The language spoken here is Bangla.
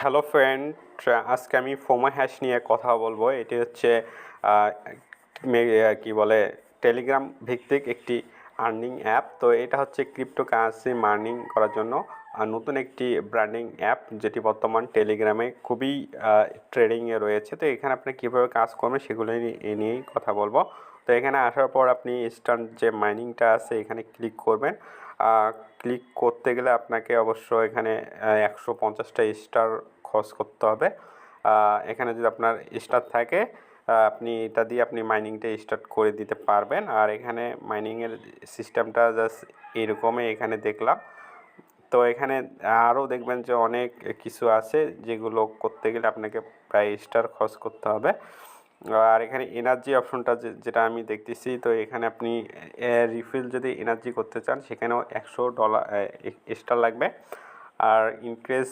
হ্যালো ফ্রেন্ড, আজকে আমি ফোমো হ্যাশ নিয়ে কথা বলবো। এটি হচ্ছে আহ, কি বলে টেলিগ্রাম ভিত্তিক একটি আর্নিং অ্যাপ। তো এটা হচ্ছে ক্রিপ্টোকারেন্সি মার্নিং করার জন্য নতুন একটি ব্র্যান্ডিং অ্যাপ, যেটি বর্তমান টেলিগ্রামে খুবই ট্রেডিংয়ে রয়েছে। তো এখানে আপনি কীভাবে কাজ করবেন সেগুলো নিয়েই কথা বলবো। তো এখানে আসার পর আপনি ইনস্ট্যান্ট যে মাইনিংটা আছে এখানে ক্লিক করবেন। ক্লিক করতে গেলে আপনাকে অবশ্য এখানে 150টা স্টার খরচ করতে হবে। এখানে যদি আপনার স্টার থাকে আপনি এটা দিয়ে আপনি মাইনিংটা স্টার্ট করে দিতে পারবেন। আর এখানে মাইনিংয়ের সিস্টেমটা জাস্ট এরকমই এখানে দেখলাম। তো এখানে আরও দেখবেন যে অনেক কিছু আছে যেগুলো করতে গেলে আপনাকে প্রায় স্টার খরচ করতে হবে। আর এখানে এনার্জি অপশনটা যেটা আমি দেখতেছি, তো এখানে আপনি রিফিল যদি এনার্জি করতে চান সেখানেও $100 স্টার লাগবে। আর ইনক্রিজ